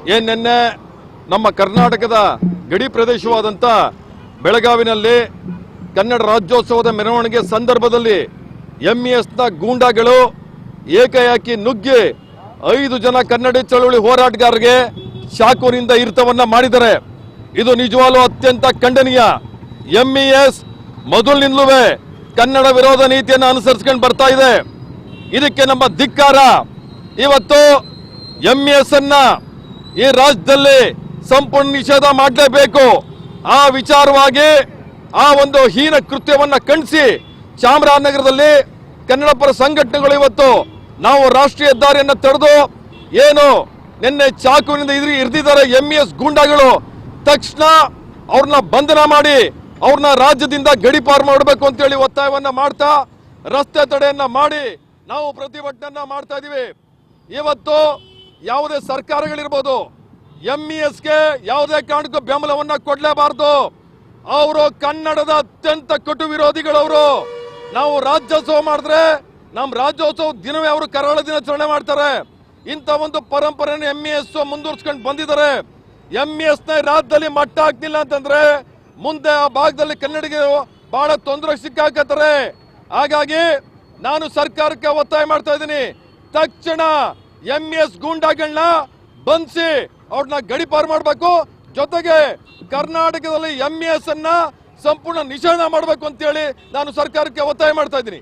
ನಿನ್ನೆ ನಮ್ಮ ಕರ್ನಾಟಕದ ಗಡಿ ಪ್ರದೇಶವಾದಂಥ ಬೆಳಗಾವಿನಲ್ಲಿ ಕನ್ನಡ ರಾಜ್ಯೋತ್ಸವದ ಮೆರವಣಿಗೆ ಸಂದರ್ಭದಲ್ಲಿ MESನ ಗೂಂಡಾಗಳು ಏಕಾಏಕಿ ನುಗ್ಗಿ 5 ಜನ ಕನ್ನಡ ಚಳವಳಿ ಹೋರಾಟಗಾರರಿಗೆ ಚಾಕುವಿನಿಂದ ಇರ್ತವನ್ನ ಮಾಡಿದ್ದಾರೆ. ಇದು ನಿಜವಾಗ್ಲೂ ಅತ್ಯಂತ ಖಂಡನೀಯ. MES ಮೊದಲಿನಿಂದಲೂ ಕನ್ನಡ ವಿರೋಧ ನೀತಿಯನ್ನು ಅನುಸರಿಸಿಕೊಂಡು ಬರ್ತಾ ಇದೆ. ಇದಕ್ಕೆ ನಮ್ಮ ಧಿಕ್ಕಾರ. ಇವತ್ತು MES ಅನ್ನ ಈ ರಾಜ್ಯದಲ್ಲಿ ಸಂಪೂರ್ಣ ನಿಷೇಧ ಮಾಡಲೇಬೇಕು. ಆ ವಿಚಾರವಾಗಿ ಆ ಒಂದು ಹೀನ ಕೃತ್ಯವನ್ನ ಖಂಡಿಸಿ ಚಾಮರಾಜನಗರದಲ್ಲಿ ಕನ್ನಡ ಪರ ಸಂಘಟನೆಗಳು ಇವತ್ತು ನಾವು ರಾಷ್ಟ್ರೀಯ ಹೆದ್ದಾರಿಯನ್ನು ತಡೆದು ಏನು ನಿನ್ನೆ ಚಾಕುವಿನಿಂದ ಇರಿದಿದ್ದಾರೆ MES ಗೂಂಡಾಗಳು, ತಕ್ಷಣ ಅವ್ರನ್ನ ಬಂಧನ ಮಾಡಿ ಅವ್ರನ್ನ ರಾಜ್ಯದಿಂದ ಗಡಿಪಾರು ಮಾಡಬೇಕು ಅಂತೇಳಿ ಒತ್ತಾಯವನ್ನ ಮಾಡ್ತಾ ರಸ್ತೆ ತಡೆಯನ್ನ ಮಾಡಿ ನಾವು ಪ್ರತಿಭಟನೆಯನ್ನ ಮಾಡ್ತಾ ಇದೀವಿ. ಇವತ್ತು ಯಾವುದೇ ಸರ್ಕಾರಗಳಿರ್ಬೋದು MESಗೆ ಯಾವುದೇ ಕಾರಣಕ್ಕೂ ಬೆಂಬಲವನ್ನ ಕೊಡಲೇಬಾರದು. ಅವರು ಕನ್ನಡದ ಅತ್ಯಂತ ಕಟು ವಿರೋಧಿಗಳವರು. ನಾವು ರಾಜ್ಯೋತ್ಸವ ಮಾಡಿದ್ರೆ ನಮ್ಮ ರಾಜ್ಯೋತ್ಸವ ದಿನವೇ ಅವರು ಕರಾಳ ದಿನಾಚರಣೆ ಮಾಡ್ತಾರೆ. ಇಂಥ ಒಂದು ಪರಂಪರೆಯನ್ನು MES ಮುಂದುವರ್ಸ್ಕೊಂಡು ಬಂದಿದ್ದಾರೆ. MESನ ರಾಜ್ಯದಲ್ಲಿ ಮಟ್ಟ ಹಾಕ್ತಿಲ್ಲ ಅಂತಂದ್ರೆ ಮುಂದೆ ಆ ಭಾಗದಲ್ಲಿ ಕನ್ನಡಿಗರು ಬಹಳ ತೊಂದರೆ ಸಿಕ್ಕಾಕತ್ತಾರೆ. ಹಾಗಾಗಿ ನಾನು ಸರ್ಕಾರಕ್ಕೆ ಒತ್ತಾಯ ಮಾಡ್ತಾ ಇದ್ದೀನಿ, ತಕ್ಷಣ MES ಗೂಂಡಾಗಳನ್ನ ಬಂಧಿಸಿ ಅವ್ರನ್ನ ಗಡಿಪಾರು ಮಾಡಬೇಕು. ಜೊತೆಗೆ ಕರ್ನಾಟಕದಲ್ಲಿ MES ಅನ್ನ ಸಂಪೂರ್ಣ ನಿಷೇಧ ಮಾಡಬೇಕು ಅಂತೇಳಿ ನಾನು ಸರ್ಕಾರಕ್ಕೆ ಒತ್ತಾಯ ಮಾಡ್ತಾ ಇದ್ದೀನಿ.